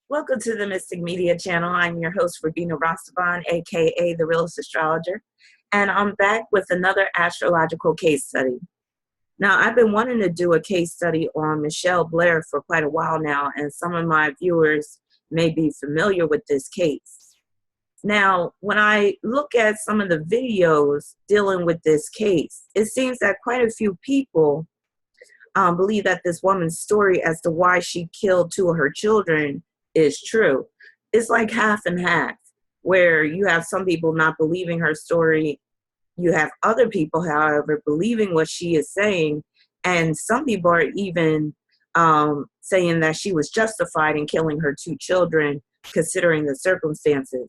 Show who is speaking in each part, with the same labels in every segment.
Speaker 1: Welcome to the Mystic Media channel. I'm your host, Rabina Rastavan, aka The Realist Astrologer, and I'm back with another astrological case study. Now, I've been wanting to do a case study on Mitchelle Blair for quite a while now, and some of my viewers may be familiar with this case. Now, when I look at some of the videos dealing with this case, it seems that quite a few people believe that this woman's story as to why she killed two of her children is true. It's like half and half, where you have some people not believing her story. You have other people, however, believing what she is saying. And some people are even saying that she was justified in killing her two children, considering the circumstances.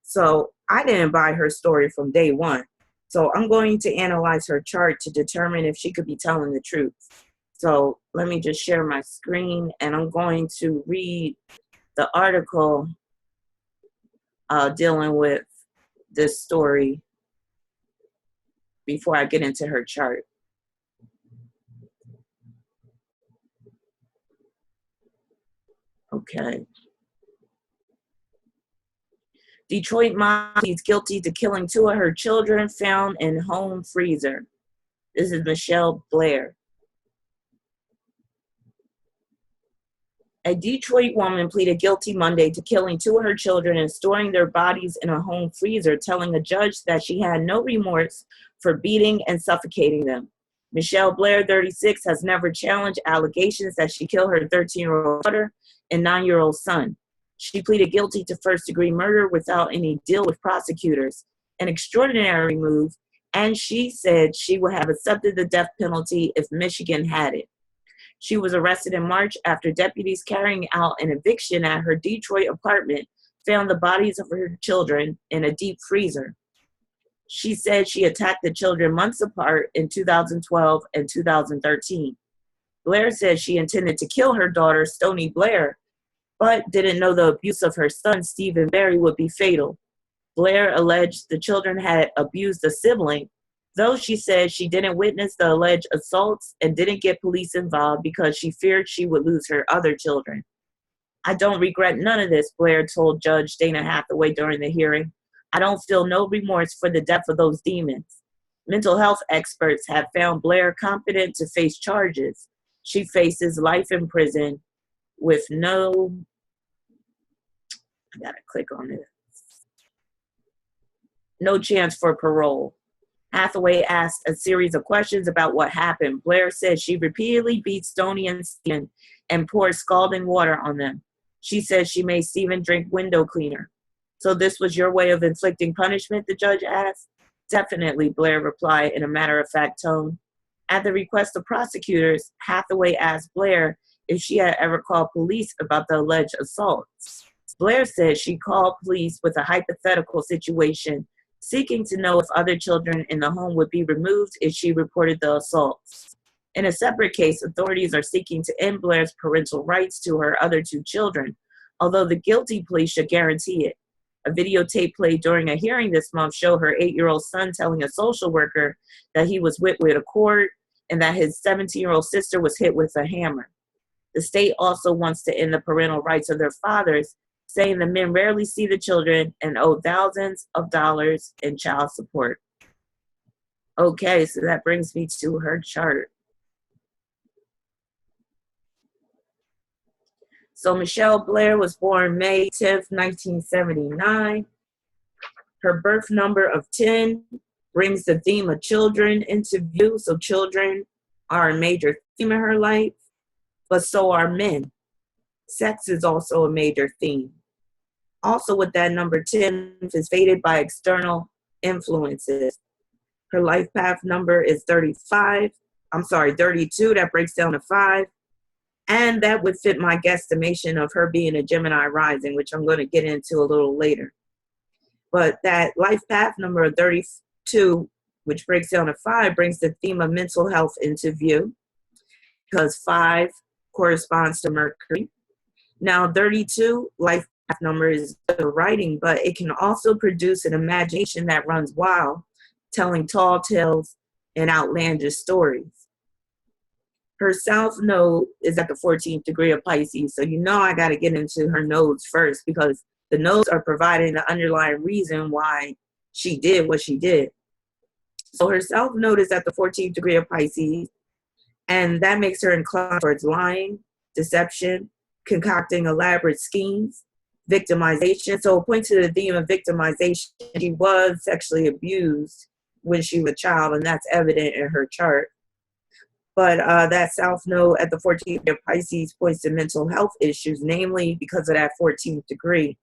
Speaker 1: So I didn't buy her story from day one. So I'm going to analyze her chart to determine if she could be telling the truth. So let me just share my screen, and I'm going to read the article dealing with this story before I get into her chart. Okay. Detroit mom pleads guilty to killing two of her children found in home freezer. This is Mitchelle Blair. A Detroit woman pleaded guilty Monday to killing two of her children and storing their bodies in a home freezer, telling a judge that she had no remorse for beating and suffocating them. Mitchelle Blair, 36, has never challenged allegations that she killed her 13-year-old daughter and 9-year-old son. She pleaded guilty to first-degree murder without any deal with prosecutors, an extraordinary move, and she said she would have accepted the death penalty if Michigan had it. She was arrested in March after deputies carrying out an eviction at her Detroit apartment found the bodies of her children in a deep freezer. She said she attacked the children months apart in 2012 and 2013. Blair said she intended to kill her daughter, Stoney Blair, but didn't know the abuse of her son, Stephen Barry, would be fatal. Blair alleged the children had abused a sibling, though she said she didn't witness the alleged assaults and didn't get police involved because she feared she would lose her other children. I don't regret none of this, Blair told Judge Dana Hathaway during the hearing. I don't feel no remorse for the death of those demons. Mental health experts have found Blair competent to face charges. She faces life in prison with no, I gotta click on this, no chance for parole. Hathaway asked a series of questions about what happened. Blair said she repeatedly beat Stoney and Stephen and poured scalding water on them. She said she made Stephen drink window cleaner. So this was your way of inflicting punishment, the judge asked. Definitely, Blair replied in a matter-of-fact tone. At the request of prosecutors, Hathaway asked Blair if she had ever called police about the alleged assaults. Blair said she called police with a hypothetical situation, seeking to know if other children in the home would be removed if she reported the assaults. In a separate case, authorities are seeking to end Blair's parental rights to her other two children, although the guilty plea should guarantee it. A videotape played during a hearing this month showed her 8-year-old son telling a social worker that he was whipped with a cord and that his 17-year-old sister was hit with a hammer. The state also wants to end the parental rights of their fathers, saying the men rarely see the children and owe thousands of dollars in child support. Okay, so that brings me to her chart. So Mitchelle Blair was born May 10th, 1979. Her birth number of 10 brings the theme of children into view. So children are a major theme in her life, but so are men. Sex is also a major theme. Also with that number 10 is fated by external influences. Her life path number is 32. That breaks down to 5. And that would fit my guesstimation of her being a Gemini rising, which I'm going to get into a little later. But that life path number of 32, which breaks down to 5, brings the theme of mental health into view, because 5 corresponds to Mercury. Now, 32, life path number is the writing, but it can also produce an imagination that runs wild, telling tall tales and outlandish stories. Her south node is at the 14th degree of Pisces. So I got to get into her nodes first, because the nodes are providing the underlying reason why she did what she did. So her south node is at the 14th degree of Pisces, and that makes her inclined towards lying, deception, concocting elaborate schemes, victimization. So point to the theme of victimization. She was sexually abused when she was a child, and that's evident in her chart. But that south node at the 14th degree of Pisces points to mental health issues, namely because of that 14th degree.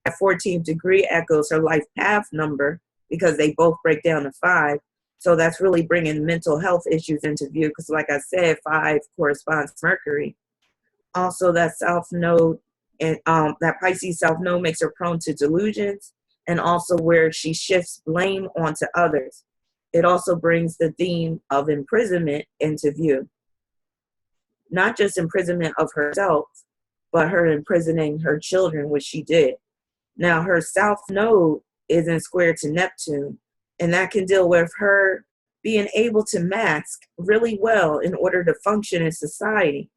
Speaker 1: That 14th degree echoes her life path number, because they both break down to 5. So that's really bringing mental health issues into view, because like I said, 5 corresponds to Mercury. Also, that south node and that Pisces south node makes her prone to delusions, and also where she shifts blame onto others. It also brings the theme of imprisonment into view. Not just imprisonment of herself, but her imprisoning her children, which she did. Now, her south node is in square to Neptune, and that can deal with her being able to mask really well in order to function in society.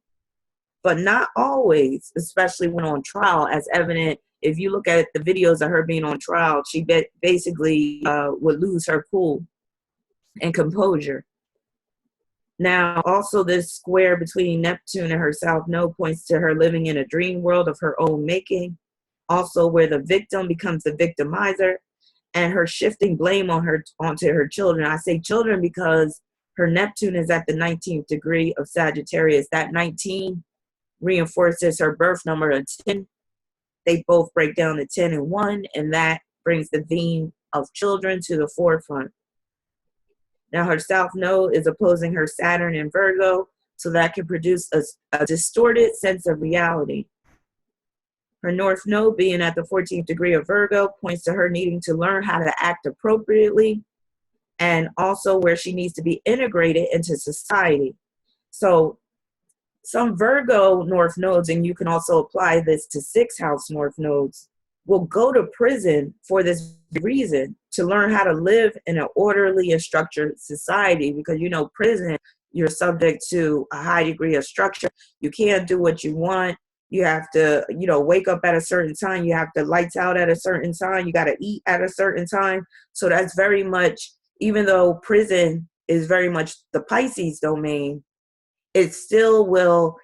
Speaker 1: But not always, especially when on trial, as evident if you look at the videos of her being on trial. She basically would lose her cool and composure. Now, also this square between Neptune and her south node points to her living in a dream world of her own making, also where the victim becomes the victimizer, and her shifting blame onto her children. I say children because her Neptune is at the 19th degree of Sagittarius. That 19 reinforces her birth number of 10. They both break down to 10 and 1, and that brings the theme of children to the forefront. Now, her south node is opposing her Saturn in Virgo, so that can produce a distorted sense of reality. Her north node being at the 14th degree of Virgo points to her needing to learn how to act appropriately, and also where she needs to be integrated into society. So some Virgo north nodes, and you can also apply this to 6th house north nodes, will go to prison for this reason, to learn how to live in an orderly and structured society. Because prison, you're subject to a high degree of structure. You can't do what you want. You have to, wake up at a certain time. You have to lights out at a certain time. You got to eat at a certain time. So that's very much, even though prison is very much the Pisces domain, it still will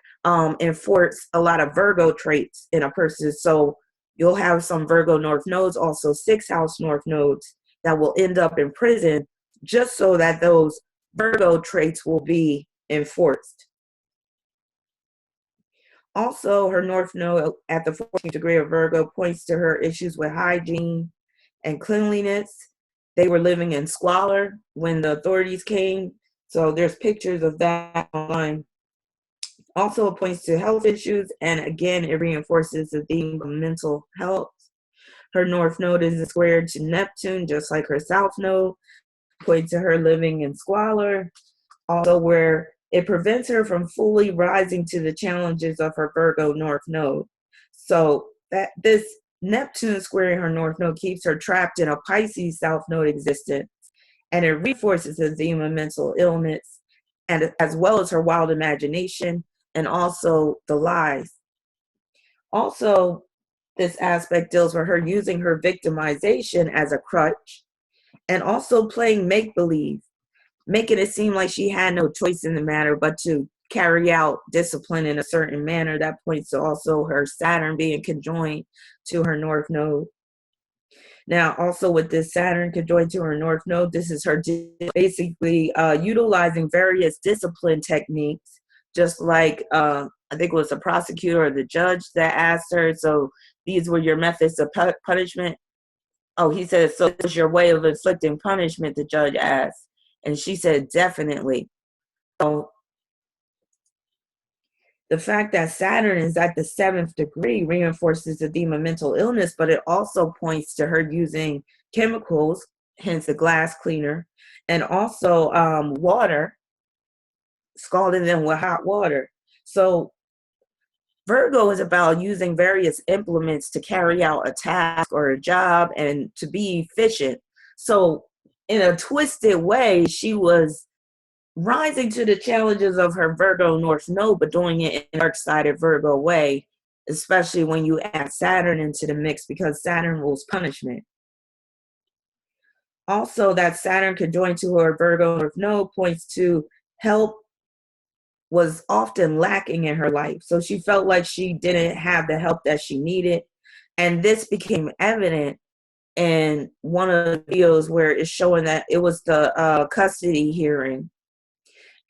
Speaker 1: enforce a lot of Virgo traits in a person. So you'll have some Virgo north nodes, also 6th house north nodes, that will end up in prison just so that those Virgo traits will be enforced. Also, her north node at the 14th degree of Virgo points to her issues with hygiene and cleanliness. They were living in squalor when the authorities came. So there's pictures of that online. Also, it points to health issues, and again, it reinforces the theme of mental health. Her north node is squared to Neptune, just like her south node, points to her living in squalor, also where it prevents her from fully rising to the challenges of her Virgo north node. So that this Neptune squaring her north node keeps her trapped in a Pisces south node existence, and it reinforces the theme of mental illness, and as well as her wild imagination, and also the lies. Also, this aspect deals with her using her victimization as a crutch, and also playing make-believe, making it seem like she had no choice in the matter but to carry out discipline in a certain manner. That points to also her Saturn being conjoined to her north node. Now, also with this Saturn conjoined to her north node, this is her basically utilizing various discipline techniques, just like I think it was the prosecutor or the judge that asked her, so these were your methods of punishment. Oh, he said, so this is your way of inflicting punishment, the judge asked. And she said, definitely. So the fact that Saturn is at the 7th degree reinforces the theme of mental illness, but it also points to her using chemicals, hence the glass cleaner, and also water, scalding them with hot water. So Virgo is about using various implements to carry out a task or a job and to be efficient. So in a twisted way, she was rising to the challenges of her Virgo North Node, but doing it in a dark-sided Virgo way, especially when you add Saturn into the mix, because Saturn rules punishment. Also, that Saturn conjoined to her Virgo North Node points to help was often lacking in her life. So she felt like she didn't have the help that she needed. And this became evident in one of the videos where it's showing that it was the custody hearing.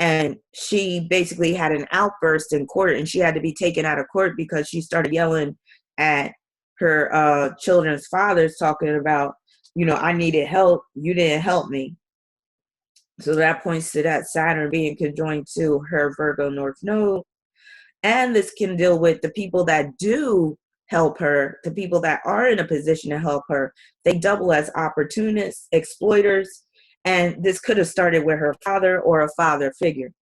Speaker 1: And she basically had an outburst in court, and she had to be taken out of court because she started yelling at her children's fathers, talking about, I needed help. You didn't help me. So that points to that Saturn being conjoined to her Virgo North Node. And this can deal with the people that do help her, the people that are in a position to help her. They double as opportunists, exploiters, and this could have started with her father or a father figure.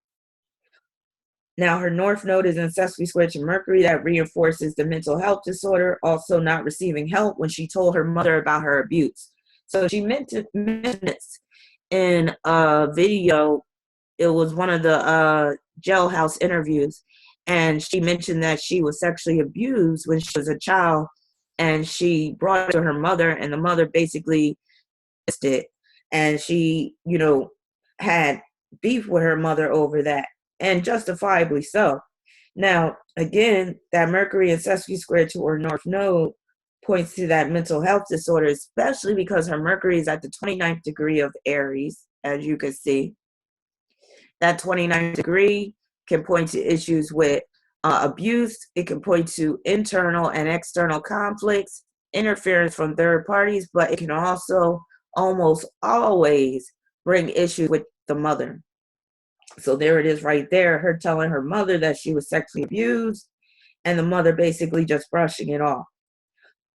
Speaker 1: Now, her North Node is in Sesame Square to Mercury. That reinforces the mental health disorder, also not receiving help when she told her mother about her abuse. So she mentioned this in a video. It was one of the jailhouse interviews, and she mentioned that she was sexually abused when she was a child, and she brought it to her mother, and the mother basically missed it, and she, had beef with her mother over that, and justifiably so. Now, again, that Mercury in Sesame Square to her North Node points to that mental health disorder, especially because her Mercury is at the 29th degree of Aries, as you can see. That 29th degree can point to issues with abuse. It can point to internal and external conflicts, interference from third parties, but it can also almost always bring issues with the mother. So there it is right there, her telling her mother that she was sexually abused, and the mother basically just brushing it off.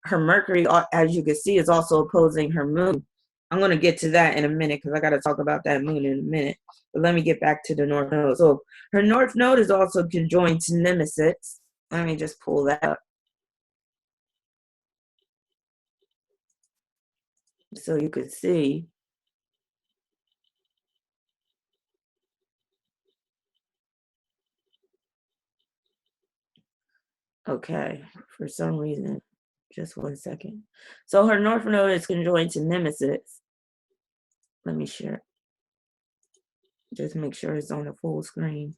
Speaker 1: Her Mercury, as you can see, is also opposing her moon. I'm going to get to that in a minute because I got to talk about that moon in a minute. But let me get back to the North Node. So her North Node is also conjoined to Nemesis. Let me just pull that up so you can see. Okay, for some reason, just 1 second. So her North Node is conjoined to Nemesis. Let me share. Just make sure it's on the full screen.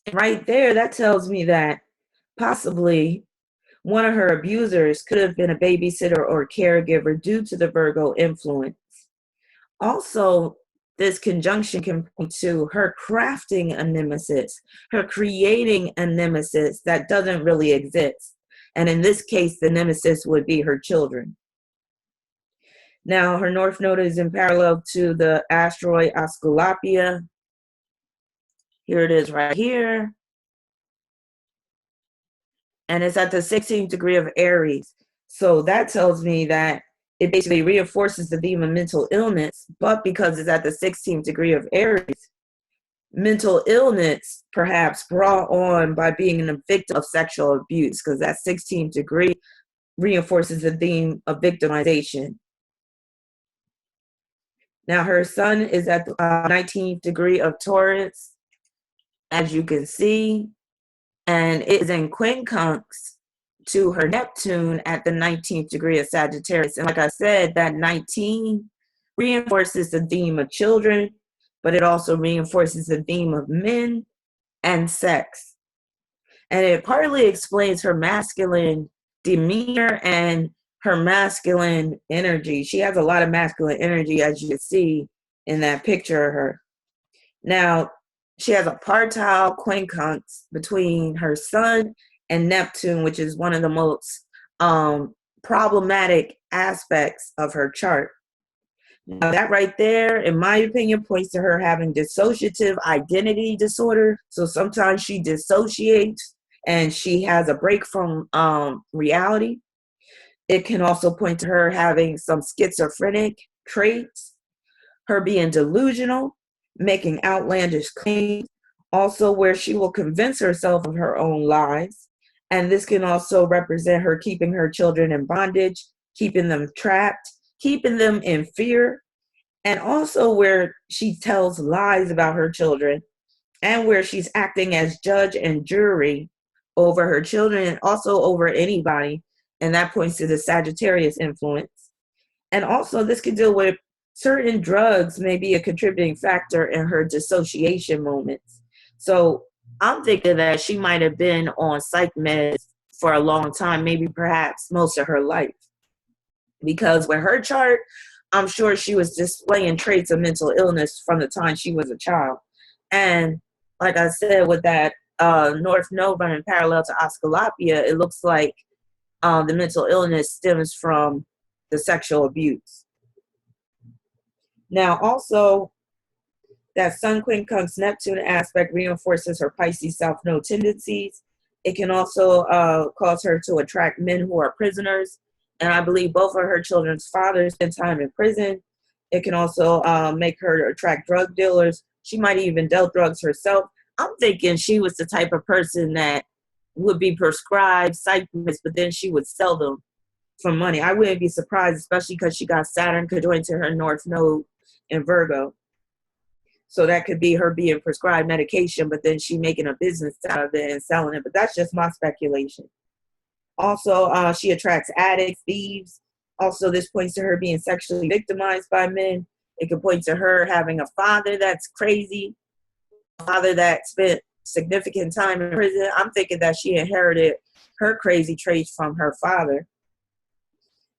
Speaker 1: And right there, that tells me that possibly one of her abusers could have been a babysitter or caregiver due to the Virgo influence. Also, this conjunction can point to her crafting a nemesis, her creating a nemesis that doesn't really exist. And in this case, the nemesis would be her children. Now, her North Node is in parallel to the asteroid Asclepius. Here it is right here. And it's at the 16th degree of Aries. So that tells me that it basically reinforces the theme of mental illness, but because it's at the 16th degree of Aries, mental illness perhaps brought on by being a victim of sexual abuse, because that 16th degree reinforces the theme of victimization. Now, her sun is at the 19th degree of Taurus, as you can see, and it is in quincunx to her Neptune at the 19th degree of Sagittarius. And like I said, that 19 reinforces the theme of children, but it also reinforces the theme of men and sex. And it partly explains her masculine demeanor and her masculine energy. She has a lot of masculine energy, as you can see in that picture of her. Now, she has a partile quincunx between her sun and Neptune, which is one of the most problematic aspects of her chart. Now, that right there, in my opinion, points to her having dissociative identity disorder. So sometimes she dissociates and she has a break from reality. It can also point to her having some schizophrenic traits, her being delusional, making outlandish claims, also where she will convince herself of her own lies. And this can also represent her keeping her children in bondage, keeping them trapped, keeping them in fear, and also where she tells lies about her children, and where she's acting as judge and jury over her children and also over anybody. And that points to the Sagittarius influence. And also, this could deal with certain drugs may be a contributing factor in her dissociation moments. So I'm thinking that she might have been on psych meds for a long time, maybe perhaps most of her life. Because with her chart, I'm sure she was displaying traits of mental illness from the time she was a child. And like I said, with that North Node running parallel to Asclepius, it looks like the mental illness stems from the sexual abuse. Now, also, that Sun Quincunx Neptune aspect reinforces her Pisces South Node tendencies. It can also cause her to attract men who are prisoners. And I believe both of her children's fathers spend time in prison. It can also make her attract drug dealers. She might even dealt drugs herself. I'm thinking she was the type of person that would be prescribed psych meds, but then she would sell them for money. I wouldn't be surprised, especially because she got Saturn conjoined to her North Node in Virgo. So that could be her being prescribed medication, but then she making a business out of it and selling it. But that's just my speculation. Also, she attracts addicts, thieves. Also, this points to her being sexually victimized by men. It could point to her having a father that's crazy, a father that spent significant time in prison. I'm thinking that she inherited her crazy traits from her father.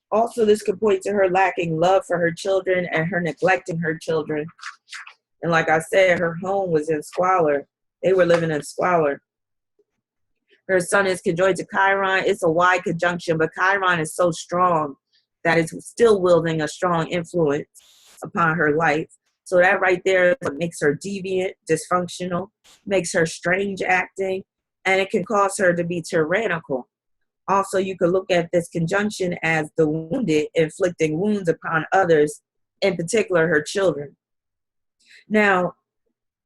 Speaker 1: Also, this could point to her lacking love for her children and her neglecting her children. And like I said, her home was in squalor. They were living in squalor. Her sun is conjoined to Chiron. It's a wide conjunction, but Chiron is so strong that it's still wielding a strong influence upon her life. So that right there is what makes her deviant, dysfunctional, makes her strange acting, and it can cause her to be tyrannical. Also, you could look at this conjunction as the wounded inflicting wounds upon others, in particular her children. Now,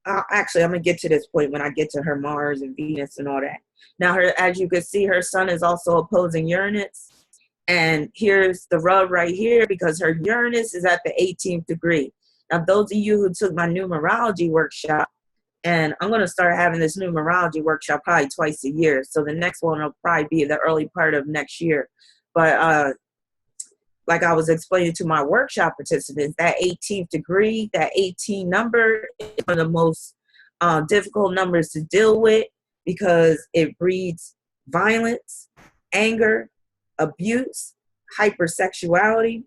Speaker 1: actually, I'm going to get to this point when I get to her Mars and Venus and all that. Now, as you can see, her sun is also opposing Uranus. And here's the rub right here, because her Uranus is at the 18th degree. Now, those of you who took my numerology workshop, and I'm going to start having this numerology workshop probably twice a year. So the next one will probably be the early part of next year. But like I was explaining to my workshop participants, that 18th degree, that 18 number is one of the most difficult numbers to deal with because it breeds violence, anger, abuse, hypersexuality.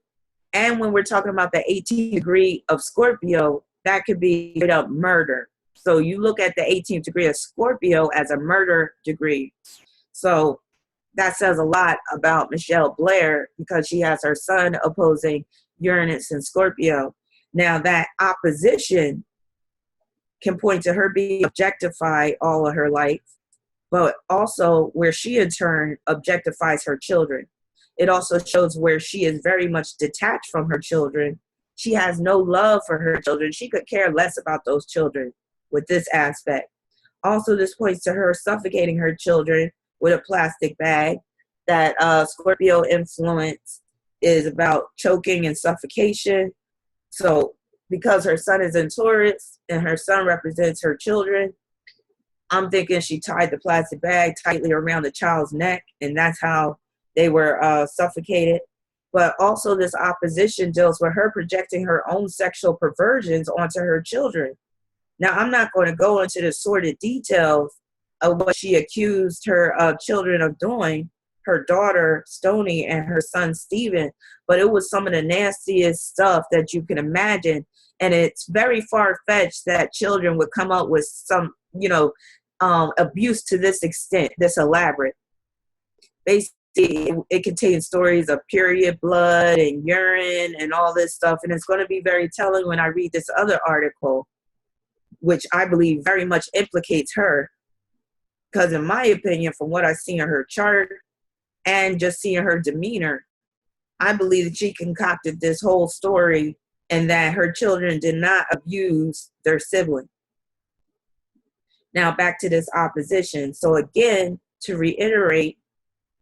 Speaker 1: And when we're talking about the 18th degree of Scorpio, that could be straight up murder. So you look at the 18th degree of Scorpio as a murder degree. So that says a lot about Mitchelle Blair because she has her sun opposing Uranus and Scorpio. Now that opposition can point to her being objectified all of her life, but also where she in turn objectifies her children. It also shows where she is very much detached from her children. She has no love for her children. She could care less about those children with this aspect. Also, this points to her suffocating her children with a plastic bag. That Scorpio influence is about choking and suffocation. So because her sun is in Taurus and her sun represents her children, I'm thinking she tied the plastic bag tightly around the child's neck, and that's how they were suffocated. But also this opposition deals with her projecting her own sexual perversions onto her children. Now, I'm not going to go into the sordid details of what she accused her children of doing, her daughter, Stony, and her son, Steven, but it was some of the nastiest stuff that you can imagine. And it's very far-fetched that children would come up with some, abuse to this extent, this elaborate. Basically, it contains stories of period blood and urine and all this stuff. And it's going to be very telling when I read this other article, which I believe very much implicates her. Because in my opinion, from what I see in her chart and just seeing her demeanor, I believe that she concocted this whole story and that her children did not abuse their sibling. Now back to this opposition. So again, to reiterate,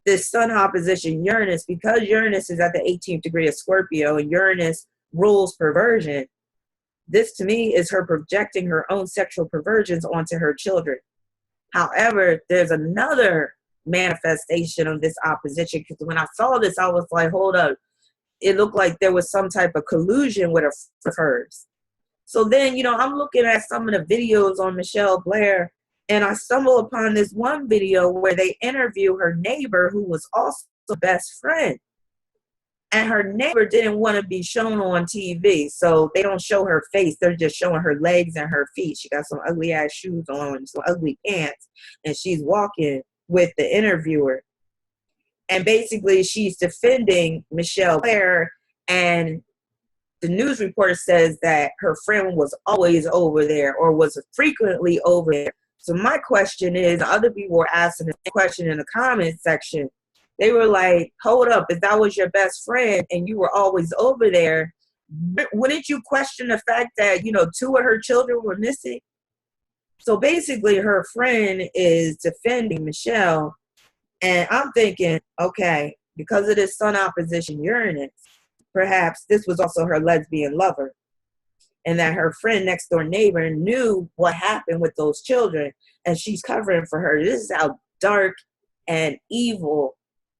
Speaker 1: this sun opposition Uranus, because Uranus is at the 18th degree of Scorpio and Uranus rules perversion, this to me is her projecting her own sexual perversions onto her children. However, there's another manifestation of this opposition, because when I saw this, I was like, hold up. It looked like there was some type of collusion with hers. So then, I'm looking at some of the videos on Mitchelle Blair, and I stumble upon this one video where they interview her neighbor, who was also best friend. And her neighbor didn't want to be shown on TV, so they don't show her face. They're just showing her legs and her feet. She got some ugly ass shoes on, some ugly pants, and she's walking with the interviewer. And basically, she's defending Mitchelle Blair, and the news report says that her friend was always over there or was frequently over there. So my question is, other people were asking the question in the comment section. They were like, hold up, if that was your best friend and you were always over there, wouldn't you question the fact that, 2 of her children were missing? So basically her friend is defending Mitchelle. And I'm thinking, okay, because of this sun opposition Uranus, perhaps this was also her lesbian lover. And that her friend next door neighbor knew what happened with those children. And she's covering for her. This is how dark and evil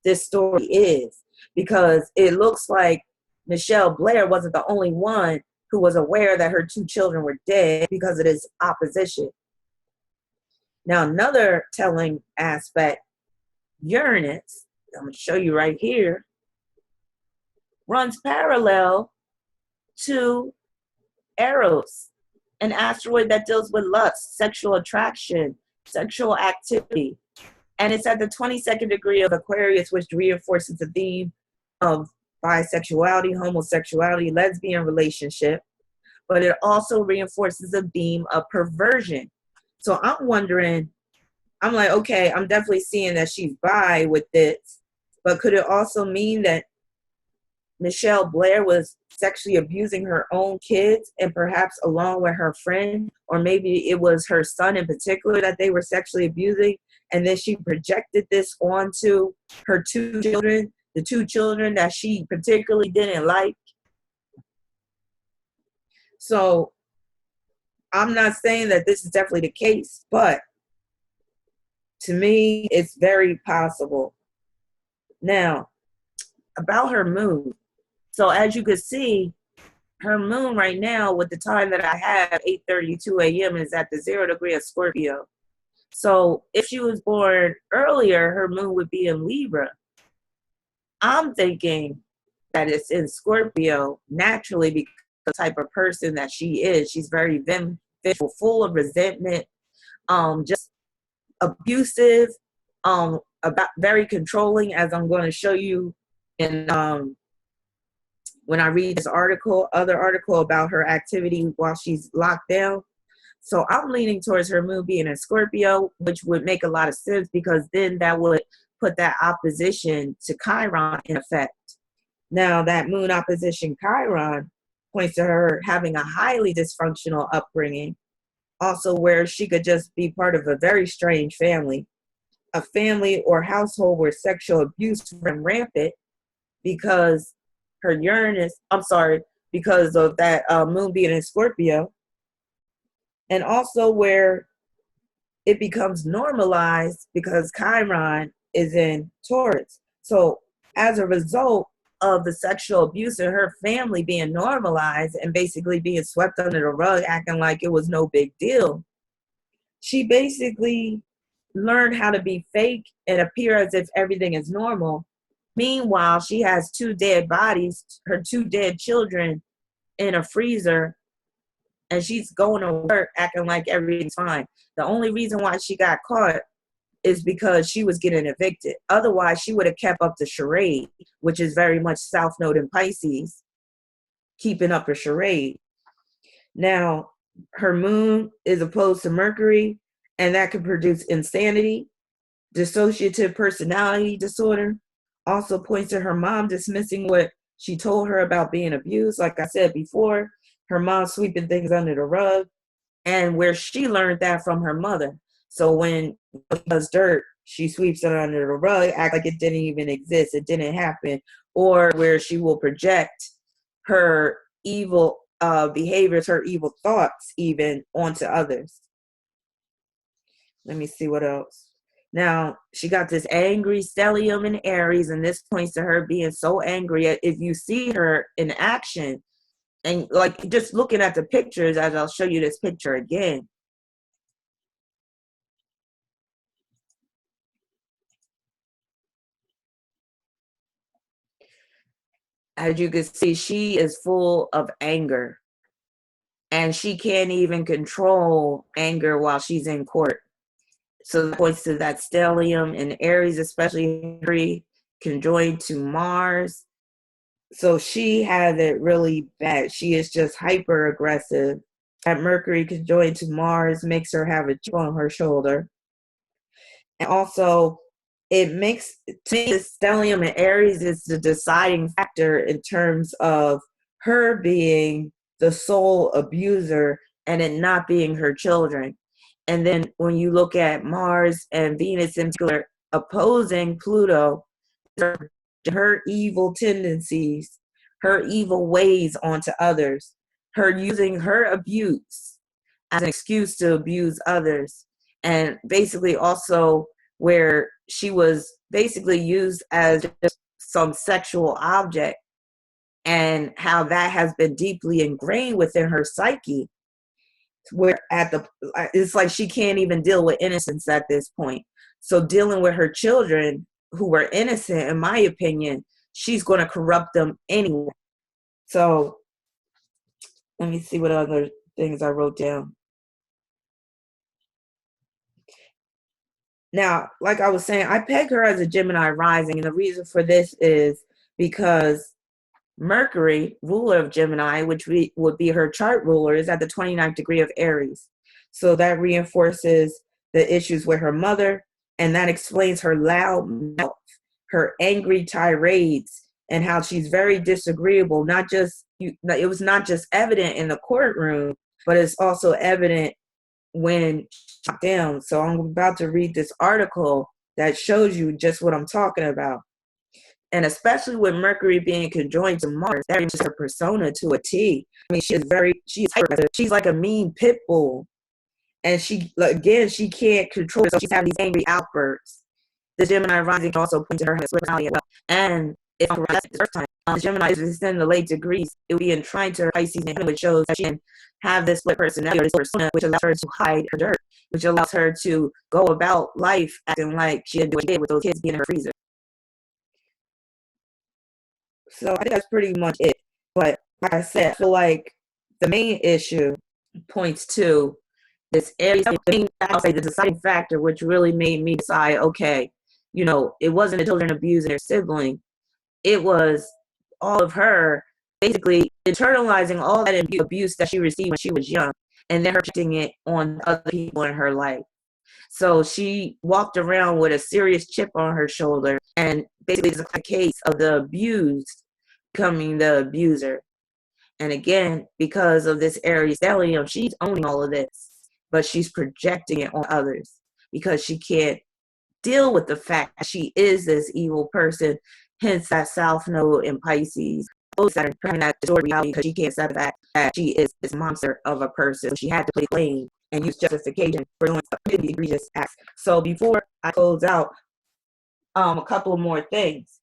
Speaker 1: this story is, because it looks like Mitchelle Blair wasn't the only one who was aware that her 2 children were dead because of this opposition. Now, another telling aspect, Uranus, I'm going to show you right here, runs parallel to Eros, an asteroid that deals with lust, sexual attraction, sexual activity. And it's at the 22nd degree of Aquarius, which reinforces the theme of bisexuality, homosexuality, lesbian relationship. But it also reinforces the theme of perversion. So I'm wondering, I'm like, okay, I'm definitely seeing that she's bi with this. But could it also mean that Mitchelle Blair was sexually abusing her own kids, and perhaps along with her friend, or maybe it was her son in particular that they were sexually abusing, and then she projected this onto her 2 children, the 2 children that she particularly didn't like? So I'm not saying that this is definitely the case, but to me, it's very possible. Now, about her moon. So as you can see, her moon right now, with the time that I have, 8:32 a.m., is at the 0 degree of Scorpio. So if she was born earlier, her moon would be in Libra. I'm thinking that it's in Scorpio naturally because of the type of person that she is. She's very vengeful, full of resentment, just abusive, about very controlling, as I'm going to show you in when I read this other article about her activity while she's locked down. So I'm leaning towards her moon being in Scorpio, which would make a lot of sense, because then that would put that opposition to Chiron in effect. Now, that moon opposition Chiron points to her having a highly dysfunctional upbringing, also where she could just be part of a very strange family, a family or household where sexual abuse ran rampant because because of that moon being in Scorpio, and also where it becomes normalized because Chiron is in Taurus. So as a result of the sexual abuse in her family being normalized and basically being swept under the rug, acting like it was no big deal, she basically learned how to be fake and appear as if everything is normal. Meanwhile, she has 2 dead bodies, her 2 dead children, in a freezer, and she's going to work acting like everything's fine. The only reason why she got caught is because she was getting evicted. Otherwise, she would have kept up the charade, which is very much South Node in Pisces, keeping up a charade. Now, her moon is opposed to Mercury, and that can produce insanity, dissociative personality disorder. Also points to her mom dismissing what she told her about being abused. Like I said before, her mom sweeping things under the rug, and where she learned that from her mother. So when she does dirt, she sweeps it under the rug, act like it didn't even exist, it didn't happen, or where she will project her evil behaviors, her evil thoughts even onto others. Let me see what else. Now, she got this angry stellium in Aries, and this points to her being so angry. If you see her in action, and like just looking at the pictures, as I'll show you this picture again. As you can see, she is full of anger, and she can't even control anger while she's in court. So that points to that stellium in Aries, especially Henry, conjoined to Mars. So she has it really bad. She is just hyper aggressive. That Mercury conjoined to Mars makes her have a chip on her shoulder. And also, it makes, to me, the stellium in Aries is the deciding factor in terms of her being the sole abuser and it not being her children. And then when you look at Mars and Venus in particular opposing Pluto, her evil tendencies, her evil ways onto others, her using her abuse as an excuse to abuse others, and basically also where she was basically used as just some sexual object, and how that has been deeply ingrained within her psyche, where it's like she can't even deal with innocence at this point. So dealing with her children who were innocent, in my opinion, she's going to corrupt them anyway. So let me see what other things I wrote down. Now, like I was saying, I peg her as a Gemini rising, and the reason for this is because Mercury, ruler of Gemini, which would be her chart ruler, is at the 29th degree of Aries. So that reinforces the issues with her mother, and that explains her loud mouth, her angry tirades, and how she's very disagreeable. It was not just evident in the courtroom, but it's also evident when shut down. So I'm about to read this article that shows you just what I'm talking about. And especially with Mercury being conjoined to Mars, that is her persona to a T. I mean, she's hyper. She's like a mean pit bull. And she can't control it, so she's having these angry outbursts. The Gemini rising can also point to her split personality as well. And if I'm correct, the first time, Gemini is in the late degrees, it would be in trine to her Pisces, which shows that she can have this split personality or this persona, which allows her to hide her dirt, which allows her to go about life acting like she didn't do what she did with those kids being in her freezer. So I think that's pretty much it. But like I said, I feel like the main issue points to this Aries. I'll say the deciding factor, which really made me decide, okay, it wasn't the children abusing their sibling. It was all of her basically internalizing all that abuse that she received when she was young, and then her projecting it on other people in her life. So she walked around with a serious chip on her shoulder, and basically it's a case of the abused becoming the abuser. And again, because of this Aries stellium, she's owning all of this, but she's projecting it on others because she can't deal with the fact that she is this evil person. Hence that South Node in Pisces. Saturn trying that distorted reality because she can't accept the fact that she is this monster of a person. She had to play blame and use justification for doing some egregious acts. So before I close out, a couple more things.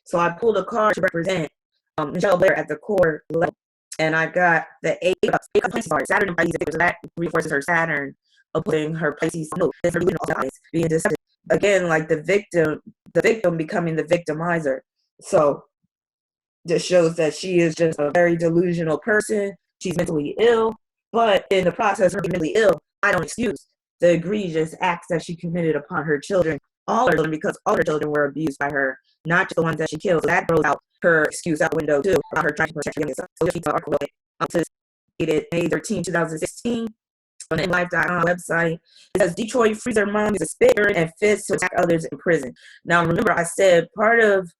Speaker 1: So I pulled a card to represent Mitchelle Blair at the core level, and I got the eight of Pisces card. Saturn and Pisces, so that reinforces her Saturn opposing her Pisces node. Being deceptive. Again, like the victim becoming the victimizer. So this shows that she is just a very delusional person. She's mentally ill, but in the process of being mentally ill, I don't excuse the egregious acts that she committed upon her children, all her children, because all her children were abused by her, not just the ones that she killed. So that throws out her excuse out the window too about her trying to protect herself. So she's dated May 13, 2016 on the InLife.com website. It says Detroit freezer mom is a spitter and fits to attack others in prison. Now remember, I said part of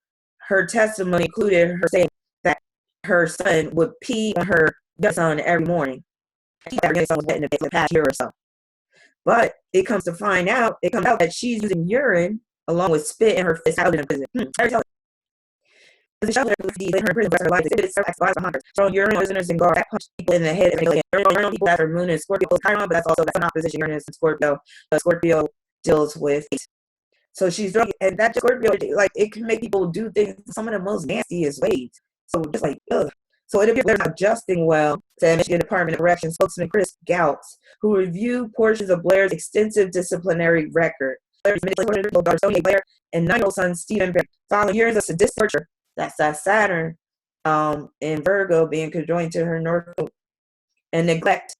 Speaker 1: her testimony included her saying that her son would pee on her son every morning. Her son was wet in the past year or so. But it comes out that she's using urine along with spit in her fist out in a prison. The shelter in her prison for her life exhibited several acts of violence behind her. Throwing urine on prisoners and guards, punched people in the head, and urine on people after Moon and Scorpio Chiron, but that's an opposition Uranus and Scorpio. Scorpio deals with fate. So she's drunk, and that Scorpio, like, it can make people do things some of the most nastiest ways. So just like, ugh. So it appears they're not adjusting well, said Michigan Department of Corrections spokesman Chris Gouts, who reviewed portions of Blair's extensive disciplinary record. Blair's daughter Sonia Blair and 9-year-old son Stephen Blair, following years of sadistic torture. That's that Saturn in Virgo being conjoined to her North Node, and neglect.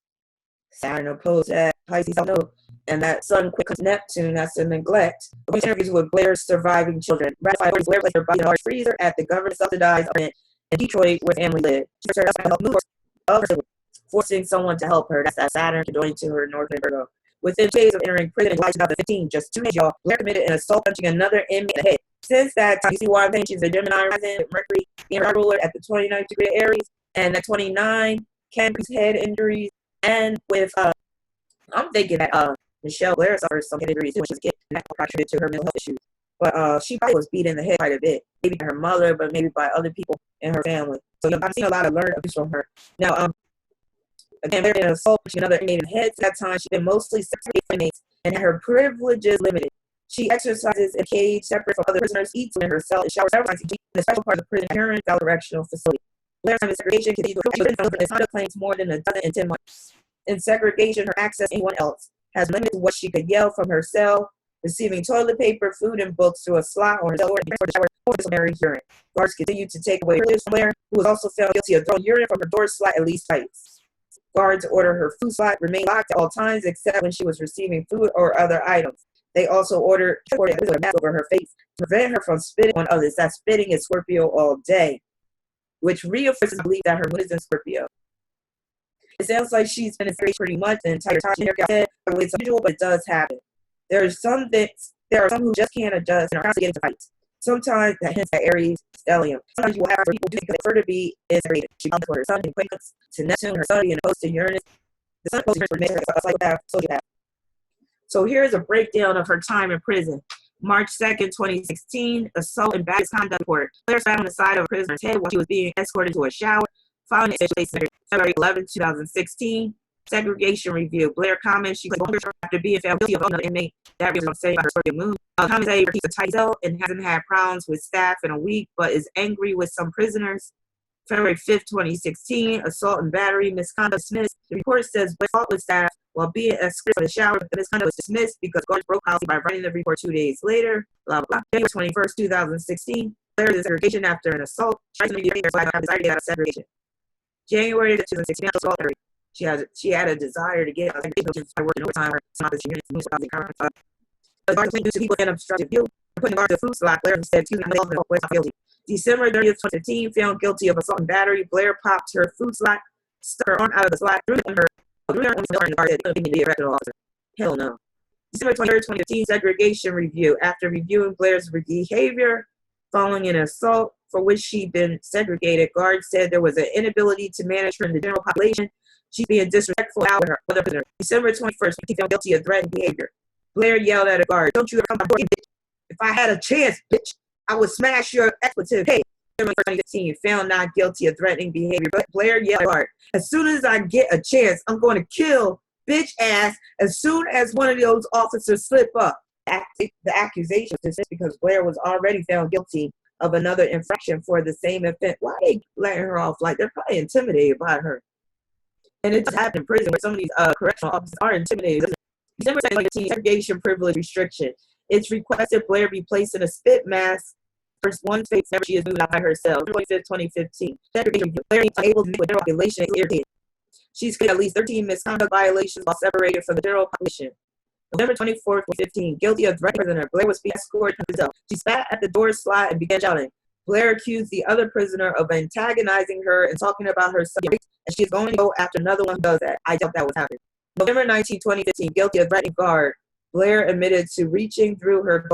Speaker 1: Saturn opposed that Pisces South Node, and that Sun quick comes Neptune. That's a neglect. Interviews with Blair's surviving children. Ratified Blair placed her body in a large freezer at the government-subsidized apartment in Detroit, where family lived. She returned to help move forcing someone to help her. That's that Saturn conjoined to her North Virgo. Within 2 days of entering prison in July 2015, just 2 days, y'all, Blair committed an assault, punching another inmate in the head. Since that time, you see why I'm saying she's a Gemini rising, Mercury being her ruler at the 29th degree of Aries, and at 29, Candy's head injuries, and with, I'm thinking that Mitchelle Blair suffered some head injuries too when she was a kid, and that contributed to her mental health issues. But she probably was beat in the head quite a bit, maybe by her mother, but maybe by other people in her family. So I'm seeing a lot of learned abuse from her. Now, again, there been an assault, pushing another inmate in the head. At that time, she's been mostly separated from inmates and had her privileges limited. She exercises in a cage separate from other prisoners, eats in her cell, and showers several times each week in a special part of the prison, parent correctional facility. Blair's time in segregation continues to conduct claims more than a dozen in 10 months. In segregation, her access to anyone else has limited to what she could yell from her cell, receiving toilet paper, food, and books through a slot on her door and for the shower or disciplinary urine. Guards continue to take away privileges from Blair, who was also found guilty of throwing urine from her door slot at least twice. Guards order her food slot remain locked at all times except when she was receiving food or other items. They also ordered a mask over her face to prevent her from spitting on others. That spitting is Scorpio all day, which reinforces the belief that her moon is in Scorpio. It sounds like she's been in space pretty much the entire time. It's unusual, but it does happen. There are some who just can't adjust and are constantly getting into fights. Sometimes that hints at Aries stellium. Sometimes you will have people who prefer to be integrated. She comes for her sun and quickens to Neptune, her sun being opposed to Uranus. The sun opposed to Uranus makes her a psychopath, sociopath. So here's a breakdown of her time in prison. March 2nd, 2016, assault and bad misconduct report. Blair sat on the side of a prisoner's head while she was being escorted to a shower. Following it, February 11, 2016, segregation review. Blair comments she claims after being found guilty of another inmate. That reason I'm saying about her Scorpio moon. Comments say he keeps a tight cell and hasn't had problems with staff in a week, but is angry with some prisoners. February 5th, 2016, assault and battery, misconduct dismissed. The report says Blair fought with staff while being escorted for the shower, but the misconduct was dismissed because guards broke policy by writing the report 2 days later. Blah, blah, blah. January 21st, 2016, Blair is in segregation after an assault. Tries to desire to get out of segregation. January 2016, assault battery. She had a desire to get out of segregation by working overtime. The guards claimed due to people in obstructive view, putting guards in food slot. Blair said, "Excuse me, I'm not guilty." December 30th, 2015, found guilty of assault and battery. Blair popped her food slot, stuck her arm out of the slot, threw her on the guard said, "Couldn't be a correctional officer." Hell no. December 23rd, 2015, segregation review. After reviewing Blair's behavior following an assault for which she'd been segregated, guards said there was an inability to manage her in the general population. She's being disrespectful to her other prisoners. December 21st, she found guilty of threatened behavior. Blair yelled at a guard, "Don't you ever come back, bitch. If I had a chance, bitch, I would smash your expletive head." December 2015, found not guilty of threatening behavior, but Blair yelled at a guard, "As soon as I get a chance, I'm going to kill bitch ass as soon as one of those officers slip up." The accusation was dismissed because Blair was already found guilty of another infraction for the same offense. Why are they letting her off? Like, they're probably intimidated by her. And it does happen in prison where some of these correctional officers are intimidated. December 2019, segregation privilege restriction. It's requested Blair be placed in a spit mask for one space whenever she is moving out by herself. February 5th, 2015. Segregation. Blair is unable to meet with the general population is irritated. She's committed at least 13 misconduct violations while separated from the general population. November 24th, 2015. Guilty of threatening prisoner. Blair was being escorted to the cell. She spat at the door slot and began shouting. Blair accused the other prisoner of antagonizing her and talking about her son, and she is going to go after another one who does that. I doubt that was happening. November 19, 2015, guilty of threatening guard. Blair admitted to reaching through her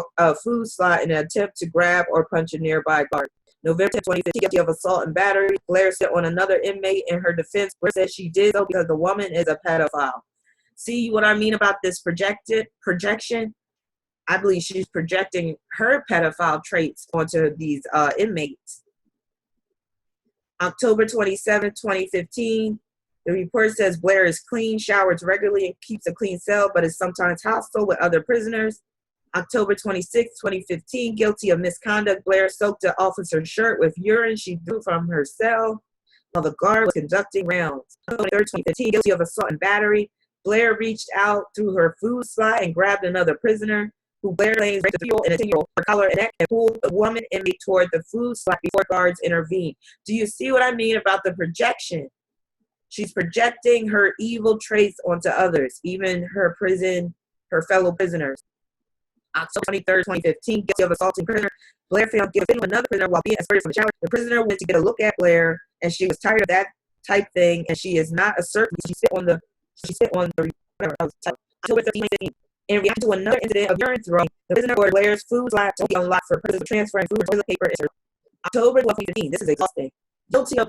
Speaker 1: food slot in an attempt to grab or punch a nearby guard. November 10, 2015, guilty of assault and battery. Blair said on another inmate in her defense. Blair said she did so because the woman is a pedophile. See what I mean about this projection? I believe she's projecting her pedophile traits onto these inmates. October 27, 2015, the report says Blair is clean, showers regularly, and keeps a clean cell, but is sometimes hostile with other prisoners. October 26, 2015, guilty of misconduct. Blair soaked an officer's shirt with urine she threw from her cell while the guard was conducting rounds. October 23, 2015, guilty of assault and battery. Blair reached out through her food slot and grabbed another prisoner, who Blair claims raped a 3-year-old and a 10-year-old, her collar and neck, and pulled the woman inmate toward the food slot before guards intervened. Do you see what I mean about the projection? She's projecting her evil traits onto others, even her fellow prisoners. October 23, 2015, guilty of assaulting prisoner. Blair found guilty of another prisoner while being escorted from the shower. The prisoner went to get a look at Blair, and she was tired of that type thing, and she is not assertive. She sit on the whatever. October 13, 2015. In reaction to another incident of urine throwing, the prisoner ordered Blair's food slot to be unlocked for purposes of transferring food or toilet paper. October 12, 2015. This is exhausting.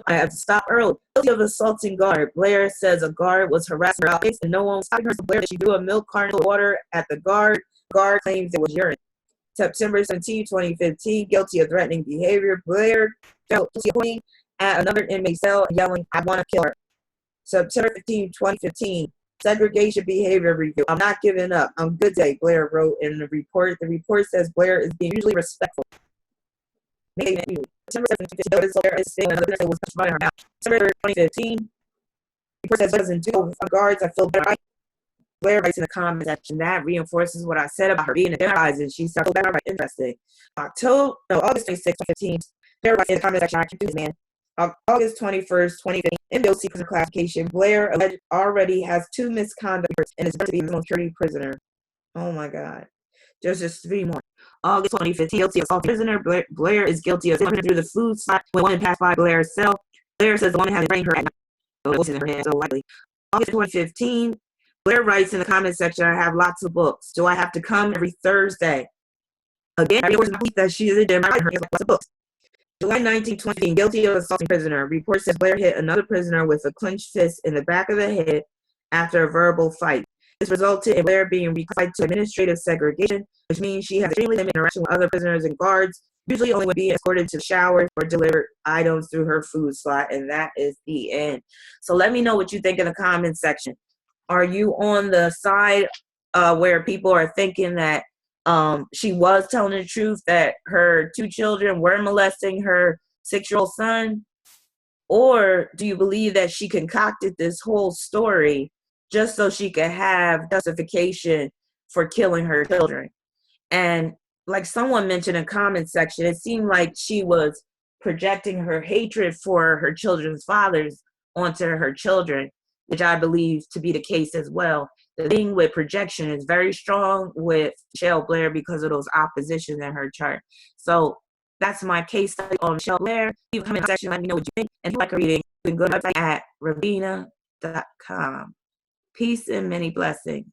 Speaker 1: I have to stop early. Guilty of assaulting guard. Blair says a guard was harassing her outfits and no one was stopping her. So Blair, she threw a milk carton of water at the guard. Guard claims it was urine. September 17, 2015, guilty of threatening behavior. Blair felt guilty of pointing at another inmate cell and yelling, "I want to kill her." September 15, 2015, segregation behavior review. I'm not giving up. On good day, Blair wrote in the report. The report says Blair is being usually respectful. September 17, 2015, Blair is saying another person was touched by her mouth. September 2015, report says doesn't do with guards. I feel better. Blair writes in the comment section that reinforces what I said about her being a and she said, "Oh, that's interesting." August 26, 2015, Blair writes in the comment section, I can do this, man. August 21st, 2015, in bill secret classification, Blair already has 2 misconduct and is going to be a minimum security prisoner. Oh my God. There's just 3 more. August 2015, guilty of assault prisoner. Blair is guilty of slipping through the food slot when one passed by Blair's cell. Blair says the woman had trained her at night. So it was in her hand, so likely. August 2015, Blair writes in the comment section, I have lots of books. Do I have to come every Thursday? Again, every person that she is in her hands lots of books. July 19, 2015, guilty of assaulting prisoner. Report says Blair hit another prisoner with a clenched fist in the back of the head after a verbal fight. This resulted in Blair being reclassified to administrative segregation, which means she has extremely limited interaction with other prisoners and guards, usually only when being escorted to the shower or delivered items through her food slot. And that is the end. So let me know what you think in the comments section. Are you on the side where people are thinking that she was telling the truth, that her 2 children were molesting her 6-year-old son? Or do you believe that she concocted this whole story just so she could have justification for killing her children? And like someone mentioned in the comment section, it seemed like she was projecting her hatred for her children's fathers onto her children, which I believe to be the case as well. The thing with projection is very strong with Mitchelle Blair because of those oppositions in her chart. So that's my case study on Mitchelle Blair. Leave a comment section, let me know what you think. And if you like a reading, you can go to my website at ravina.com. Peace and many blessings.